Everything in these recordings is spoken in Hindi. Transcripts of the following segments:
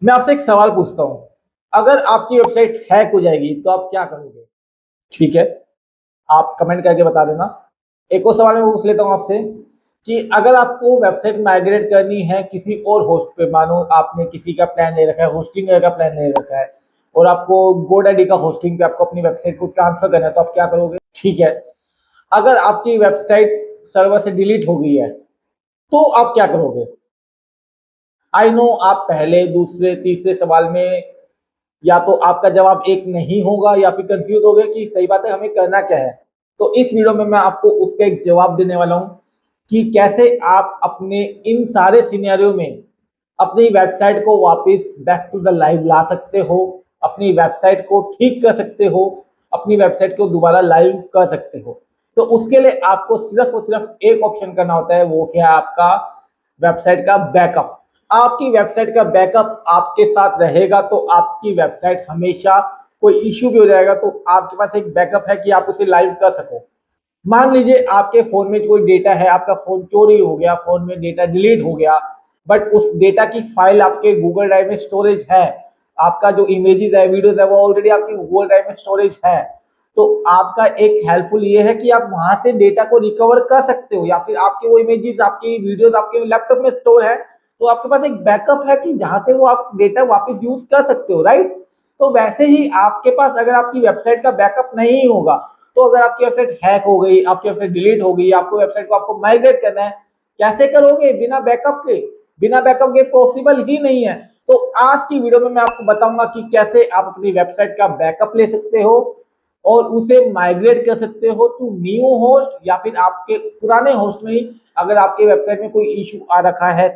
मैं आपसे एक सवाल पूछता हूँ। अगर आपकी वेबसाइट हैक हो जाएगी तो आप क्या करोगे? ठीक है, आप कमेंट करके बता देना। एक और सवाल मैं पूछ लेता हूँ आपसे कि अगर आपको वेबसाइट माइग्रेट करनी है किसी और होस्ट पे, मानो आपने किसी का प्लान ले रखा है, होस्टिंग का प्लान ले रखा है और आपको GoDaddy का होस्टिंग पे आपको अपनी वेबसाइट को ट्रांसफर करना है, तो आप क्या करोगे? ठीक है, अगर आपकी वेबसाइट सर्वर से डिलीट हो गई है तो आप क्या करोगे? आई नो आप पहले, दूसरे, तीसरे सवाल में या तो आपका जवाब एक नहीं होगा या फिर कंफ्यूज हो गए कि सही बात है हमें करना क्या है। तो इस वीडियो में मैं आपको उसका एक जवाब देने वाला हूं कि कैसे आप अपने इन सारे सिनेरियो में अपनी वेबसाइट को वापस बैक टू द लाइव ला सकते हो, अपनी वेबसाइट को ठीक कर सकते हो, अपनी वेबसाइट को दोबारा लाइव कर सकते हो। तो उसके लिए आपको सिर्फ और सिर्फ एक ऑप्शन करना होता है, वो क्या है? आपका वेबसाइट का बैकअप। आपकी वेबसाइट का बैकअप आपके साथ रहेगा तो आपकी वेबसाइट हमेशा, कोई इश्यू भी हो जाएगा तो आपके पास एक बैकअप है कि आप उसे लाइव कर सको। मान लीजिए आपके फोन में कोई डेटा है, आपका फोन चोरी हो गया, फोन में डेटा डिलीट हो गया, बट उस डेटा की फाइल आपके गूगल ड्राइव में स्टोरेज है, आपका जो इमेजेस है, वीडियोस है, वो ऑलरेडी आपके गूगल ड्राइव में स्टोरेज है। तो आपका एक हेल्पफुल ये है कि आप वहां से डेटा को रिकवर कर सकते हो, या फिर आपके वो इमेजेस, आपकी वीडियोस आपके लैपटॉप में स्टोर है तो आपके पास एक बैकअप है कि जहां से वो आप डेटा वापस यूज कर सकते हो, राइट? तो वैसे ही आपके पास अगर आपकी वेबसाइट का बैकअप नहीं होगा, तो अगर आपकी वेबसाइट हैक हो गई, आपकी वेबसाइट डिलीट हो गई, आपको वेबसाइट को आपको माइग्रेट करना है, कैसे करोगे? बिना बैकअप के। बिना बैकअप के पॉसिबल ही नहीं है। तो आज की वीडियो में मैं आपको बताऊंगा कि कैसे आप अपनी वेबसाइट का बैकअप ले सकते हो और उसे माइग्रेट कर सकते हो टू न्यू होस्ट, या फिर आपके पुराने होस्ट में ही अगर आपके वेबसाइट में कोई इशू आ रखा है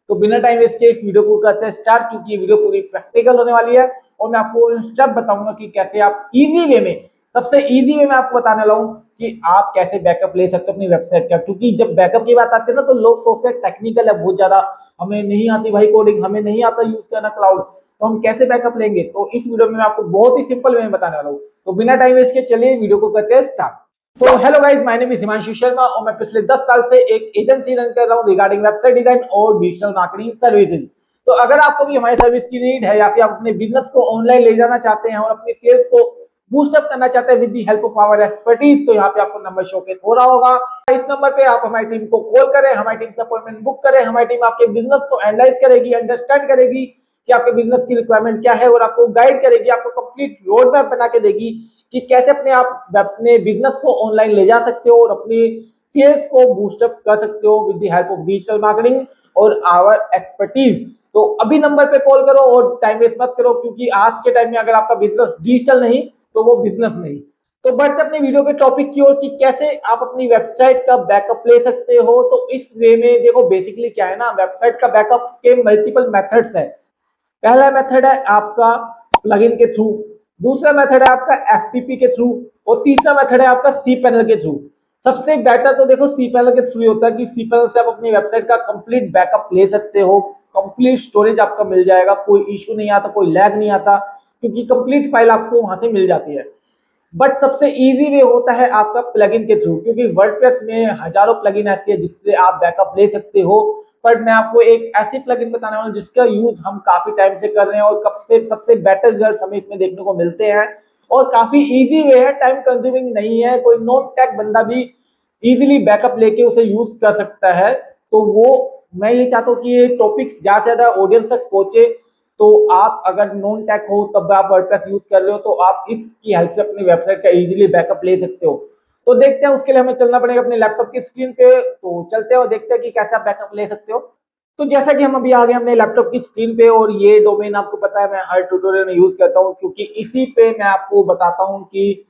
तो बिना टाइम वेस्ट के इस वीडियो को करते हैं स्टार्ट, क्योंकि ये वीडियो पूरी प्रैक्टिकल होने वाली है और मैं आपको स्टेप बताऊंगा कि कैसे आप इजी वे में, सबसे इजी वे में आपको बताने वाला हूं कि आप कैसे बैकअप ले सकते हो अपनी वेबसाइट का। क्योंकि जब बैकअप की बात आती है ना, तो लोग सोचते हैं टेक्निकल है बहुत ज्यादा, हमें नहीं आती भाई कोडिंग, हमें नहीं आता यूज करना क्लाउड, तो हम कैसे बैकअप लेंगे? तो इस वीडियो में मैं आपको बहुत ही सिंपल वे में बताने वाला हूँ। तो बिना टाइम वेस्ट के चलिए वीडियो को करते हैं start. So hello guys, my name is Himanshu Sharma और मैं पिछले 10 साल से एक एजेंसी रन कर रहा हूँ रिगार्डिंग वेबसाइट डिजाइन और डिजिटल मार्केटिंग सर्विसेज। तो अगर आपको भी हमारी सर्विस की नीड है या फिर आप अपने बिजनेस को ऑनलाइन ले जाना चाहते हैं और अपनी सेल्स को बूस्ट अप करना चाहते हैं with the help of our expertise, तो यहाँ पे आपको नंबर शोकेस हो रहा होगा। इस नंबर पे आप हमारी टीम को कॉल करें, हमारी टीम से अपॉइंटमेंट बुक करें, हमारी टीम आपके बिजनेस को एनालाइज करेगी, अंडरस्टैंड करेगी कि आपके बिजनेस की रिक्वायरमेंट क्या है और आपको गाइड करेगी, आपको कंप्लीट रोड मैप बना के देगी कि कैसे अपने बिजनेस को ऑनलाइन ले जा सकते हो और अपनी सेल्स को बूस्टअप कर सकते हो with the help of digital marketing और आवर एक्सपर्टीज। तो अभी नंबर पे कॉल करो और टाइम वेस्ट मत करो, क्योंकि आज के टाइम में अगर आपका बिजनेस डिजिटल नहीं तो वो बिजनेस नहीं। तो बढ़ते अपने वीडियो के टॉपिक की ओर कि कैसे आप अपनी वेबसाइट का बैकअप ले सकते हो। तो इस वे में देखो, बेसिकली क्या है ना, वेबसाइट का बैकअप के मल्टीपल मेथड्स है। पहला मेथड है आपका प्लगइन के थ्रू, दूसरा मेथड है आपका एफटीपी के थ्रू और तीसरा मेथड है आपका सी पैनल के थ्रू। सबसे बेटर तो देखो सी पैनल के थ्रू होता है कि सी पैनल से आप अपनी वेबसाइट का कंप्लीट बैकअप ले सकते हो, कंप्लीट स्टोरेज आपका मिल जाएगा, कोई इशू नहीं आता, कोई लैग नहीं आता, क्योंकि कंप्लीट फाइल आपको वहां से मिल जाती है। बट सबसे इजी वे होता है आपका प्लगइन के थ्रू, क्योंकि वर्डप्रेस में हजारों प्लगइन ऐसी है जिससे आप बैकअप ले सकते हो। पर मैं आपको एक ऐसी प्लगइन बताने वाला हूं जिसका यूज हम काफी टाइम से कर रहे हैं और कब से सबसे बेटर रिजल्ट हमें इसमें देखने को मिलते हैं और काफी इजी वे है, टाइम कंज्यूमिंग नहीं है, कोई नॉन टेक बंदा भी इजीली बैकअप लेके उसे यूज कर सकता है। तो वो, मैं ये चाहता हूँ कि ये टॉपिक ज्यादा से ज्यादा ऑडियंस तक पहुंचे। तो आप अगर नॉन टेक हो तब आप वर्डप्रेस यूज कर रहे हो तो आप इसकी हेल्प से अपनी वेबसाइट का इजीली बैकअप ले सकते हो। तो देखते हैं, उसके लिए हमें चलना पड़ेगा अपने लैपटॉप की स्क्रीन पे। तो चलते हैं और देखते हैं कि कैसे आप बैकअप ले सकते हो। तो जैसा कि हम अभी आ गए हमने लैपटॉप की स्क्रीन पे, और ये डोमेन आपको पता है मैं हर ट्यूटोरियल में यूज करता हूँ, क्योंकि इसी पे मैं आपको बताता हूँ कि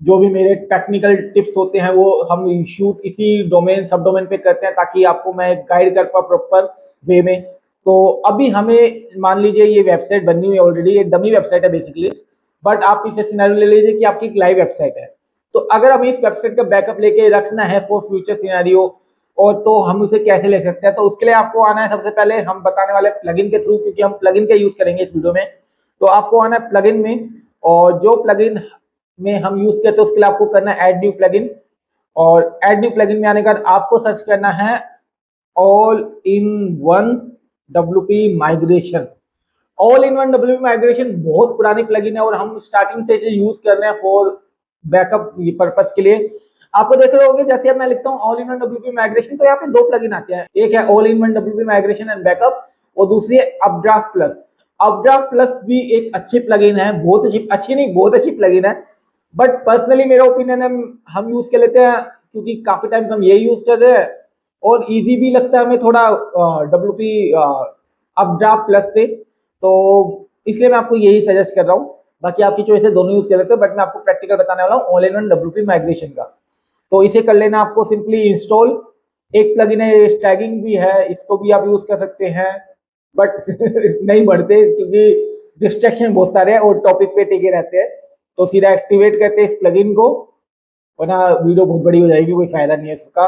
जो भी मेरे टेक्निकल टिप्स होते हैं वो हम शूट इसी डोमेन, सब डोमेन पे करते हैं, ताकि आपको मैं गाइड कर पाऊँ प्रॉपर वे में। तो अभी हमें मान लीजिए ये वेबसाइट बनी हुई है ऑलरेडी, ये डमी वेबसाइट है बेसिकली, बट आप इसे सिनेरियो ले लीजिए कि आपकी एक लाइव वेबसाइट है। तो अगर हमें इस वेबसाइट का बैकअप लेके रखना है फॉर फ्यूचर सिनेरियो, और तो हम उसे कैसे ले सकते हैं? तो उसके लिए आपको आना है, सबसे पहले हम बताने वाले प्लगइन के थ्रू, क्योंकि हम प्लगइन का यूज करेंगे इस वीडियो में। तो आपको आना है प्लगइन में, और जो प्लगइन में हम यूज करते हैं उसके लिए आपको करना है ऐड न्यू प्लगइन, और ऐड न्यू प्लगइन में आने के बाद आपको सर्च करना है all in one WP migration. All in one WP migration बहुत पुरानी प्लगइन है और हम स्टार्टिंग से इसे यूज कर रहे हैं फॉर बैकअप पर्पज के लिए। आपको देख रहे होंगे जैसे अब मैं लिखता हूँ all in one WP migration, तो यहाँ पे दो प्लगइन आते हैं, एक है all in one WP migration and backup और दूसरी है अपड्राफ्ट प्लस। अपड्राफ्ट प्लस भी एक अच्छी प्लगइन है, बहुत अच्छी नहीं, बहुत अच्छी प्लगइन है, बट पर्सनली मेरा ओपिनियन है हम यूज कर लेते हैं क्योंकि काफी टाइम हम यही यूज कर रहे हैं और इजी भी लगता है हमें थोड़ा डब्ल्यूपी अपड्राफ्ट प्लस से, तो इसलिए मैं आपको यही सजेस्ट कर रहा हूँ। बाकी आपकी चॉइस है, दोनों यूज कर लेते हैं, बट मैं आपको प्रैक्टिकल बताने वाला हूँ all in one WP migration का। तो इसे कर लेना आपको सिंपली इंस्टॉल। एक प्लगइन है स्टैगिंग भी है, इसको भी आप यूज कर सकते हैं, बट नहीं बढ़ते क्योंकि डिस्ट्रैक्शन बहुत सारे हैं और टॉपिक पे टिके रहते हैं, तो सीधा एक्टिवेट करते हैं इस प्लगइन को, वरना वीडियो बहुत बड़ी हो जाएगी, कोई फायदा नहीं है इसका।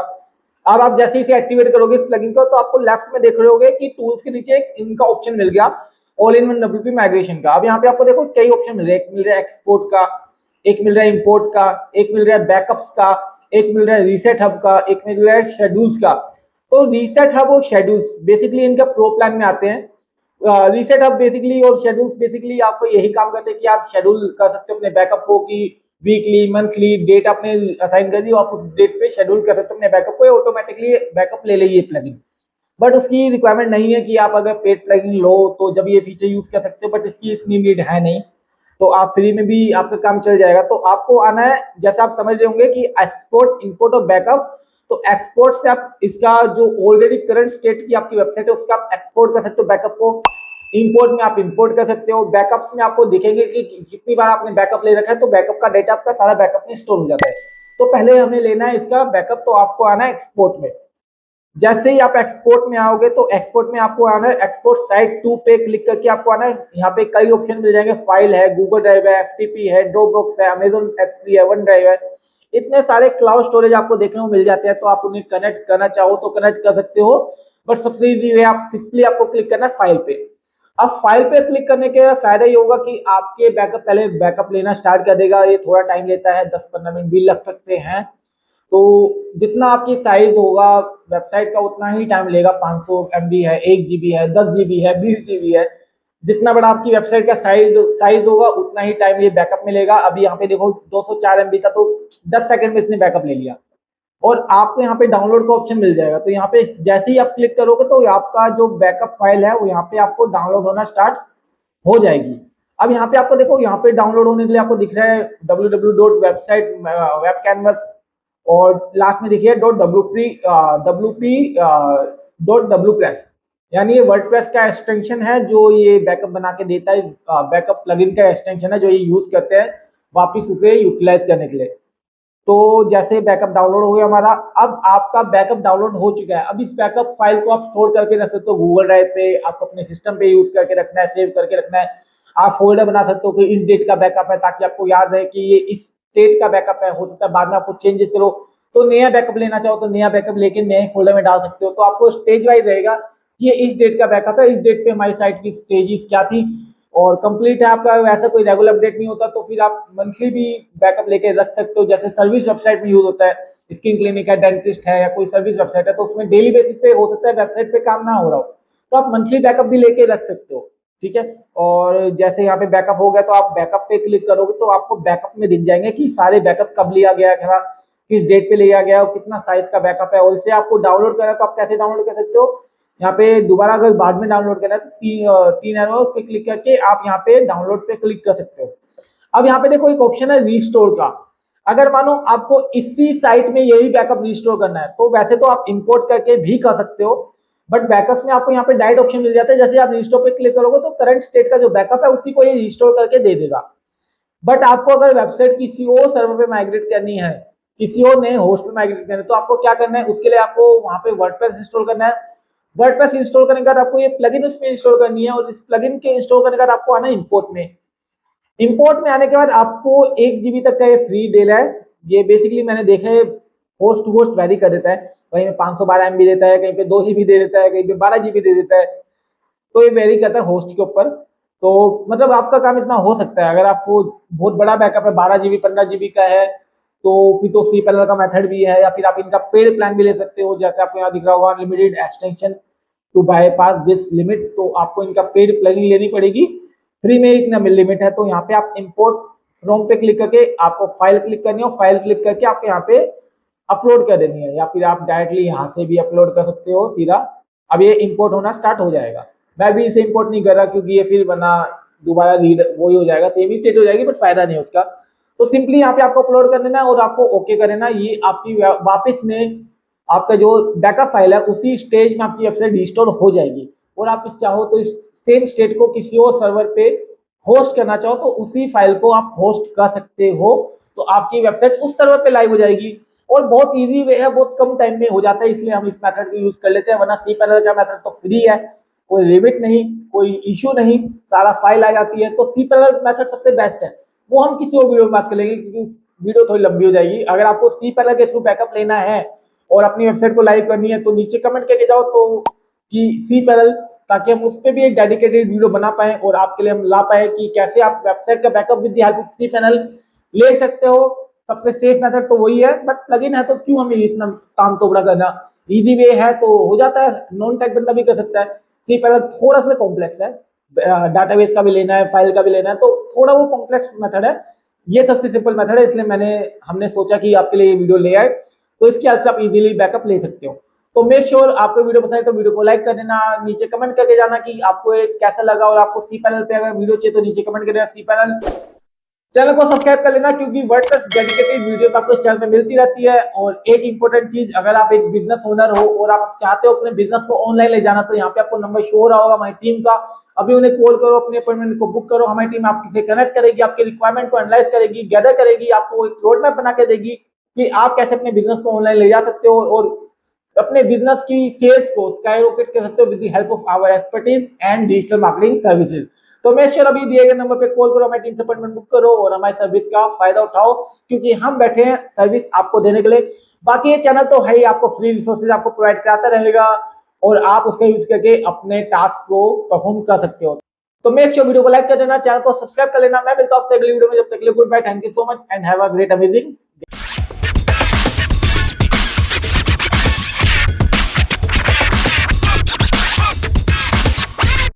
अब आप जैसे इसे एक्टिवेट करोगे इस प्लगइन को, तो आपको लेफ्ट में देख रहे होगे कि टूल्स के नीचे एक इनका ऑप्शन मिल गया all in one WP migration का। अब यहाँ पे आपको देखो कई ऑप्शन मिल रहे हैं, एक मिल रहा है एक्सपोर्ट का, एक मिल रहा है इंपोर्ट का, एक मिल रहा है बैकअप्स का, एक मिल रहा है रीसेट हब का, एक मिल रहा है शेड्यूल्स का। तो रीसेट हब और शेड्यूल्स बेसिकली इनका प्रो प्लान में आते हैं। रीसेट हब बेसिकली और शेड्यूल्स बेसिकली आपको यही काम करते हैं कि आप शेड्यूल कर सकते हो अपने बैकअप को कि वीकली मंथली डेट आपने असाइन कर दी, आप उस डेट पे शेड्यूल कर सकते हो अपने बैकअप को, ऑटोमेटिकली बैकअप ले लेगी ये प्लगइन। बट उसकी रिक्वायरमेंट नहीं है कि आप अगर पेड प्लगइन लो तो जब ये फीचर यूज कर सकते हो, बट इसकी इतनी नीड है नहीं, तो आप फ्री में भी आपका काम चल जाएगा। तो आपको आना है, जैसे आप समझ रहे होंगे कि एक्सपोर्ट इंपोर्ट और बैकअप, तो एक्सपोर्ट से आप इसका जो ऑलरेडी करंट स्टेट की आपकी वेबसाइट है उसका आप एक्सपोर्ट कर सकते हो बैकअप को, इंपोर्ट में आप इंपोर्ट कर सकते हो, बैकअप्स में आपको दिखेंगे कि कितनी बार आपने बैकअप ले रखा है, तो बैकअप का डेटा आपका सारा बैकअप में स्टोर हो जाता है। तो पहले हमें लेना है इसका बैकअप, तो आपको आना है एक्सपोर्ट में। जैसे ही आप एक्सपोर्ट में आओगे तो एक्सपोर्ट में आपको आना है एक्सपोर्ट साइट 2 पे क्लिक करके आपको आना है, यहाँ पे कई ऑप्शन मिल जाएंगे, फाइल है, गूगल ड्राइव है, एफटीपी है, ड्रॉपबॉक्स है, अमेजन S3 है, वन ड्राइव है, इतने सारे क्लाउड स्टोरेज आपको देखने को मिल जाते हैं। तो आप उन्हें कनेक्ट करना चाहो तो कनेक्ट कर सकते हो, बट सबसे इजी वे आप सिंपली आपको क्लिक करना है फाइल पे। अब फाइल पे क्लिक करने के फायदा ये होगा कि आपके बैकअप पहले बैकअप लेना स्टार्ट कर देगा, ये थोड़ा टाइम लेता है, 10-15 मिनट भी लग सकते हैं। तो जितना आपकी साइज होगा वेबसाइट का उतना ही टाइम लेगा, 500 MB है, 1 GB है, 10 GB है, 20 GB है, जितना बड़ा आपकी वेबसाइट का साइज होगा उतना ही टाइम ये बैकअप में लेगा। अभी यहाँ पे देखो 204 MB था तो 10 सेकंड में इसने बैकअप ले लिया, और आपको यहाँ पे डाउनलोड का ऑप्शन मिल जाएगा। तो यहाँ पे जैसे ही आप क्लिक करोगे तो आपका जो बैकअप फाइल है वो यहाँ पे आपको डाउनलोड होना स्टार्ट हो जाएगी। अब यहाँ पे आपको देखो, यहाँ पे डाउनलोड होने के लिए आपको दिख रहा है www.website वेब कैनवस, और लास्ट में देखिए .wp.wpress, यानी ये वर्डप्रेस का एक्सटेंशन है जो ये बैकअप बना के देता है, बैकअप प्लगइन का एक्सटेंशन है जो ये यूज करते हैं वापिस उसे यूटिलाइज करने के लिए। तो जैसे बैकअप डाउनलोड हो गया हमारा, अब आपका बैकअप डाउनलोड हो चुका है। अब इस बैकअप फाइल को आप स्टोर करके रख सकते हो गूगल ड्राइव पे, आप अपने सिस्टम पे यूज करके रखना है, सेव करके रखना है। आप फोल्डर बना सकते हो कि इस डेट का बैकअप है, ताकि आपको याद रहे कि ये इस डेट का बैकअप है। हो सकता है बाद में आपको चेंजेस करो तो नया बैकअप लेना चाहो तो नया बैकअप लेके नए फोल्डर में डाल सकते हो। तो आपको स्टेज वाइज रहेगा कि ये इस डेट का बैकअप है, इस डेट पे हमारी साइट की स्टेजेस क्या थी और कंप्लीट है आपका। वैसा कोई रेगुलर अपडेट नहीं होता तो फिर आप मंथली भी बैकअप लेके रख सकते हो। जैसे सर्विस वेबसाइट में यूज होता है, स्किन क्लिनिक है, डेंटिस्ट है, या कोई सर्विस वेबसाइट है, तो उसमें डेली बेसिस पे हो सकता है वेबसाइट पे काम ना हो रहा हो, तो आप मंथली बैकअप भी लेके रख सकते हो। ठीक है, और जैसे यहाँ पे बैकअप हो गया तो आप बैकअप पे क्लिक करोगे तो आपको बैकअप में दिख जाएंगे कि सारे बैकअप कब लिया गया था, किस डेट पे लिया गया और कितना साइज का बैकअप है। और इसे आपको डाउनलोड करना है तो आप कैसे डाउनलोड कर सकते हो, यहाँ पे दोबारा अगर बाद में डाउनलोड करना है तो तीन एरो पे क्लिक करके आप यहाँ पे डाउनलोड पे क्लिक कर सकते हो। अब यहाँ पे देखो एक ऑप्शन है रीस्टोर का। अगर मानो आपको इसी साइट में यही बैकअप रीस्टोर करना है तो वैसे तो आप इंपोर्ट करके भी कर सकते हो, बट बैकअप में आपको यहाँ पे डायरेक्ट ऑप्शन मिल जाता है। जैसे आप रीस्टोर पे क्लिक करोगे तो करंट स्टेट का जो बैकअप है उसी को ये रीस्टोर करके दे देगा। बट आपको अगर वेबसाइट किसी और सर्वर पे माइग्रेट करनी है, किसी और नए होस्ट पे माइग्रेट करना है, तो आपको क्या करना है, उसके लिए आपको वहां पे वर्डप्रेस इंस्टॉल करना है। वर्डप्रेस इंस्टॉल करने के बाद आपको ये प्लगइन उसमें इंस्टॉल करनी है, और इस प्लगइन के इंस्टॉल करने के बाद आपको आना है इंपोर्ट में। इंपोर्ट में आने के बाद आपको 1 GB तक का ये फ्री दे रहा है। ये बेसिकली मैंने देखा है होस्ट टू होस्ट वैरी कर देता है, कहीं पे 512 MB देता है, कहीं पे 2 GB दे देता है, कहीं पे 12 GB दे देता है। तो ये वेरी करता है होस्ट के ऊपर। तो मतलब आपका काम इतना हो सकता है। अगर आपको बहुत बड़ा बैकअप है, 12 GB 15 GB का है, तो फिर तो cPanel का मेथड भी है, या फिर आप इनका पेड प्लान भी ले सकते हो। जैसे आपको यहाँ दिख रहा होगा unlimited extension, to bypass this limit, तो आपको इनका पेड प्लगइन लेनी पड़ेगी। फ्री में इतना लिमिट है, तो यहाँ पे आप इंपोर्ट फ्रॉम पे क्लिक करके आपको फाइल क्लिक करनी है, फाइल क्लिक करके आपको यहाँ पे अपलोड कर देनी है, या फिर आप डायरेक्टली यहाँ से भी अपलोड कर सकते हो सीधा। अब ये इंपोर्ट होना स्टार्ट हो जाएगा। मैं भी इसे इंपोर्ट नहीं कर रहा क्योंकि ये फिर वरना दोबारा रीड वही हो जाएगा, सेम ही स्टेट हो जाएगी, बट फायदा नहीं है उसका। तो सिंपली यहाँ पे आपको अपलोड कर देना है और आपको ओके कर देना। ये आपकी वापस में आपका जो बैकअप फाइल है उसी स्टेज में आपकी वेबसाइट रिस्टोर हो जाएगी। और आप इस चाहो तो इस सेम स्टेट को किसी और सर्वर पे होस्ट करना चाहो तो उसी फाइल को आप होस्ट कर सकते हो, तो आपकी वेबसाइट उस सर्वर पे लाइव हो जाएगी। और बहुत इजी वे है, बहुत कम टाइम में हो जाता है, इसलिए हम इस मेथड को यूज कर लेते हैं। वरना cPanel का मेथड तो फ्री है, कोई लिमिट नहीं, कोई इश्यू नहीं, सारा फाइल आ जाती है। तो cPanel मेथड सबसे बेस्ट है, वो हम किसी और वीडियो में बात कर लेंगे क्योंकि वीडियो थोड़ी लंबी हो जाएगी। अगर आपको cPanel के थ्रू बैकअप लेना है और अपनी वेबसाइट को लाइव करनी है तो नीचे कमेंट करके जाओ तो कि cPanel, ताकि हम उस पर भी एक डेडिकेटेड वीडियो बना पाए और आपके लिए हम ला पाए कि कैसे आप वेबसाइट का backup with the help of cPanel ले सकते हो। सबसे सेफ मेथड तो वही है, बट प्लगइन है तो क्यों हमें इतना काम तोबड़ा करना, इजी वे है तो हो जाता है, नॉन टेक बंदा भी कर सकता है। cPanel थोड़ा सा कॉम्प्लेक्स है, डाटाबेस का भी लेना है, फाइल का भी लेना है, तो थोड़ा वो कॉम्प्लेक्स मेथड है। ये सबसे सिंपल मेथड है, इसलिए हमने सोचा कि आपके लिए ये वीडियो ले आए, तो इसके हेल्प से आप इजीली बैकअप ले सकते हो। तो मेक श्योर आपको वीडियो पसंद है तो वीडियो को लाइक कर देना, नीचे कमेंट करके जाना कि आपको ये कैसा लगा, और आपको cPanel पे अगर वीडियो चाहिए तो नीचे कमेंट कर देना cPanel। चैनल को सब्सक्राइब कर लेना क्योंकि वर्डप्रेस डेडिकेटेड वीडियो आपको इस चैनल पे मिलती रहती है। और एक इंपॉर्टेंट चीज, अगर आप एक बिजनेस ओनर हो और आप चाहते हो अपने बिजनेस को ऑनलाइन ले जाना, तो यहाँ पे आपको नंबर शो हो रहा होगा हमारी टीम का। अभी उन्हें कॉल करो, अपने अपॉइंटमेंट को बुक करो, हमारी टीम आपसे कनेक्ट करेगी, आपके रिक्वायरमेंट को एनालाइज करेगी, गैदर करेगी, आपको एक रोड मैप बना के देगी कि आप कैसे अपने बिजनेस को ऑनलाइन ले जा सकते हो और अपने बिजनेस की सेल्स को स्काईरॉकेट कर सकते हो with the help of our expertise and digital marketing services. तो मेक श्योर अभी दिए गए नंबर पे कॉल करो, हमारी टीम से अपॉइंटमेंट बुक करो और हमारी सर्विस का फायदा उठाओ, क्योंकि हम बैठे हैं सर्विस आपको देने के लिए। बाकी ये चैनल तो है ही, आपको फ्री रिसोर्सेज आपको प्रोवाइड कराता रहेगा और आप उसका यूज करके अपने टास्क को परफॉर्म कर सकते हो। तो मेक श्योर वीडियो को लाइक कर देना, चैनल को सब्सक्राइब कर लेना। मैं मिलता हूं आपसे अगली वीडियो में, जब तक के लिए goodbye, thank you so much and have a great amazing